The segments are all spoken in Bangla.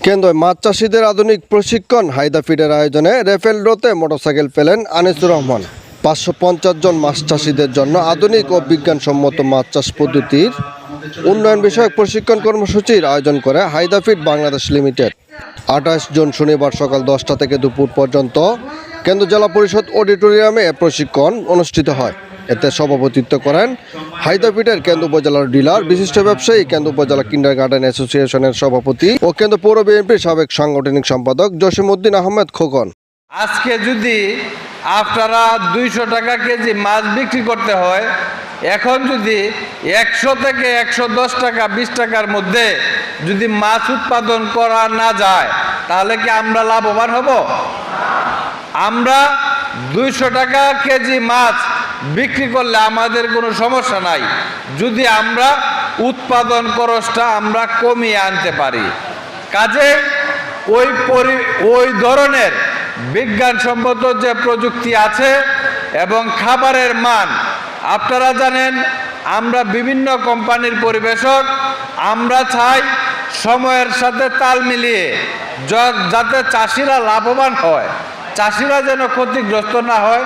কেন্দ্রে মাছ চাষিদের আধুনিক প্রশিক্ষণ হায়দা ফিডের আয়োজনে রেফেল ড্রোতে মোটরসাইকেল পেলেন আনিসুর রহমান। 550 জন মাছ চাষিদের জন্য আধুনিক ও বিজ্ঞানসম্মত মাছ চাষ পদ্ধতির উন্নয়ন বিষয়ক প্রশিক্ষণ কর্মসূচির আয়োজন করে Haider feed Bangladesh limited. 28 June শনিবার সকাল 10টা থেকে দুপুর পর্যন্ত কেন্দ্র জেলা পরিষদ অডিটোরিয়ামে এ প্রশিক্ষণ অনুষ্ঠিত হয়। এতে সভাপতিত্ব করেন হায়দা ফিডের কেন্দ্র উপজেলার ডিলার, বিশিষ্ট ব্যবসায়ী, কেন্দ্র উপজেলা কিন্ডারগার্টেন অ্যাসোসিয়েশনের সভাপতি ও কেন্দ্র পৌর বিএনপির সাবেক সাংগঠনিক সম্পাদক জসিমউদ্দিন আহমেদ খোকন। আজকে যদি আপনারা 200 টাকা কেজি মাছ বিক্রি করতে হয়, এখন যদি 100 থেকে 110 টাকা 20 টাকার মধ্যে যদি মাছ উৎপাদন করা না যায়, তাহলে কি আমরা লাভবান হব? আমরা 200 টাকা কেজি মাছ বিক্রি করলে আমাদের কোনো সমস্যা নাই, যদি আমরা উৎপাদন খরচটা আমরা কমিয়ে আনতে পারি। কাজে ওই ধরনের বিজ্ঞানসম্মত যে প্রযুক্তি আছে এবং খাবারের মান, আপনারা জানেন আমরা বিভিন্ন কোম্পানির পরিবেশক, আমরা চাই সময়ের সাথে তাল মিলিয়ে যাতে চাষিরা লাভবান হয়, চাষিরা যেন ক্ষতিগ্রস্ত না হয়,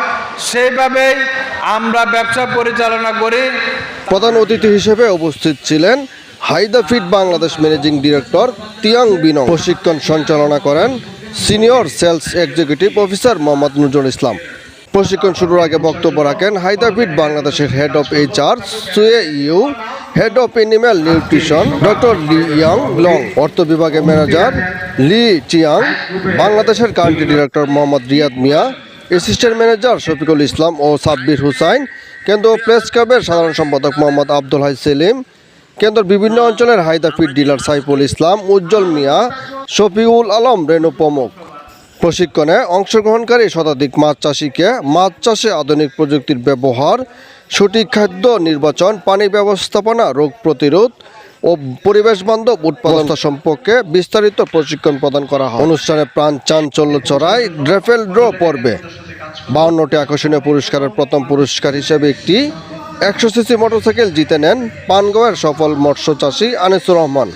সেইভাবেই আমরা ব্যবসা পরিচালনা করি। প্রধান অতিথি হিসেবে উপস্থিত ছিলেন Haida feed Bangladesh managing director Tiang Binong. প্রশিক্ষণ সঞ্চালনা করেন senior sales executive officer Mohammad Nazrul Islam. প্রশিক্ষণ শুরুর আগে বক্তব্য রাখেন হায়দা ফিড বাংলাদেশের হেড অফ HR সুয়ে ইউ, head of animal nutrition doctor Li Yang Long, অর্থ বিভাগের ম্যানেজার লি চিয়াং, বাংলাদেশের country director Mohammad Riyad Mia, assistant manager Shafiqul Islam ও সাব্বির হুসাইন, কেন্দ্র প্রেস ক্লাবের সাধারণ সম্পাদক মোহাম্মদ আব্দুল হাই সেলিম, কেন্দ্রের বিভিন্ন অঞ্চলের হায়দা ফিড ডিলার সাইফুল ইসলাম, উজ্জ্বল মিয়া, শফিউল আলম রেণু প্রমুখ। প্রশিক্ষণে অংশগ্রহণকারী শতাধিক মাছ চাষিকে মাছ চাষে আধুনিক প্রযুক্তির ব্যবহার, সঠিক খাদ্য নির্বাচন, পানি ব্যবস্থাপনা, রোগ প্রতিরোধ ও পরিবেশ বান্ধব উৎপাদন সম্পর্কে বিস্তারিত প্রশিক্ষণ প্রদান করা হয়। অনুষ্ঠানে প্রাণ চাঞ্চল্য ছড়ায় রেফেল ড্র পর্বে। 52টি আকর্ষণীয় পুরস্কারের প্রথম পুরস্কার হিসেবে একটি 100 সিসি মোটরসাইকেল জিতে নেন পানগাঁওয়ের সফল মৎস্য চাষী আনিসুর রহমান।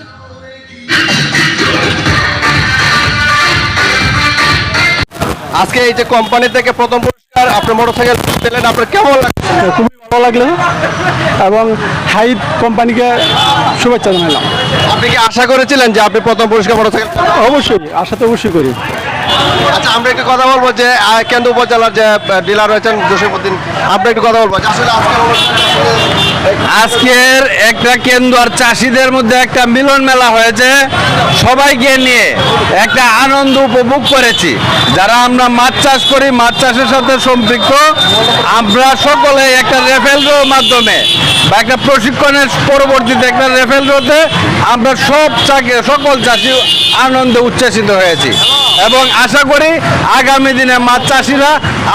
আজকে এই যে কোম্পানি থেকে প্রথম পুরস্কার আপনি মোটরসাইকেল পেলেন, আপনার কেমন লাগছে? খুবই ভালো লাগলো এবং হাইড কোম্পানিকে শুভেচ্ছা জানালাম। আপনি কি আশা করেছিলেন যে আপনি প্রথম পুরস্কার মোটরসাইকেল? অবশ্যই, আশা তো অবশ্যই করি। আচ্ছা, আমরা একটু কথা বলবো যে কেন্দ্র উপজেলার যে ডিলার রয়েছেন জসিমউদ্দিন, আপনি একটু কথা বলবো আসলে আজকের একটা কেন্দ্র আর চাষিদের মধ্যে একটা মিলন মেলা হয়েছে, সবাইকে নিয়ে একটা আনন্দ উপভোগ করেছি। যারা আমরা মাছ চাষ করি, মাছ চাষের সাথে সম্পৃক্ত, আমরা সকলে একটা রেফেল ড্রর মাধ্যমে বা একটা প্রশিক্ষণের পরবর্তীতে একটা রেফেল ড্রতে আমরা সকল চাষি আনন্দে উচ্ছ্বাসিত হয়েছি এবং আশা করি আগামী দিনে মাছ চাষিরা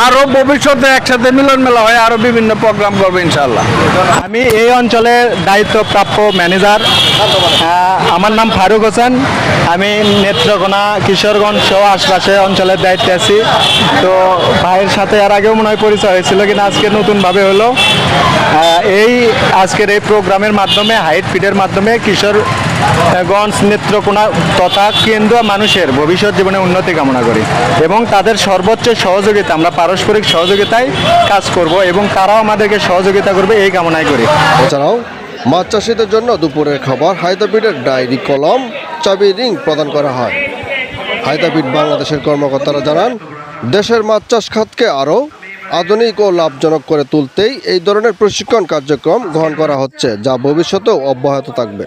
আরও ভবিষ্যতে একসাথে মিলন মেলা হয়ে আরও বিভিন্ন প্রোগ্রাম করবে ইনশাআল্লাহ। আমি এই অঞ্চলের দায়িত্বপ্রাপ্ত ম্যানেজার, আমার নাম ফারুক হোসেন। আমি নেত্রকোনা, কিশোরগঞ্জ সহ আশপাশে অঞ্চলের দায়িত্বে আছি। তো ভাইয়ের সাথে এর আগেও মনে হয় পরিচয় হয়েছিল কিনা, আজকে নতুনভাবে হলো। আজকের এই প্রোগ্রামের মাধ্যমে, হাইড ফিডের মাধ্যমে কিশোরগঞ্জ, নেত্রকোনা তথা কেন্দ্র মানুষের ভবিষ্যৎ জীবনে উন্নতি কামনা করি এবং তাদের সর্বোচ্চ সহযোগিতা, আমরা পারস্পরিক সহযোগিতায় কাজ করব এবং তারাও আমাদেরকে সহযোগিতা করবে, এই কামনাই করি। এছাড়াও মাছ চাষিদের জন্য দুপুরের খাবার হায়দা ফিডের ডায়েরি, কলম, চাবি রিং প্রদান করা হয়। হায়দা ফিড বাংলাদেশের কর্মকর্তারা জানান, দেশের মাছ চাষ খাতকে আরও আধুনিক ও লাভজনক করে তুলতেই এই ধরনের প্রশিক্ষণ কার্যক্রম গ্রহণ করা হচ্ছে, যা ভবিষ্যতেও অব্যাহত থাকবে।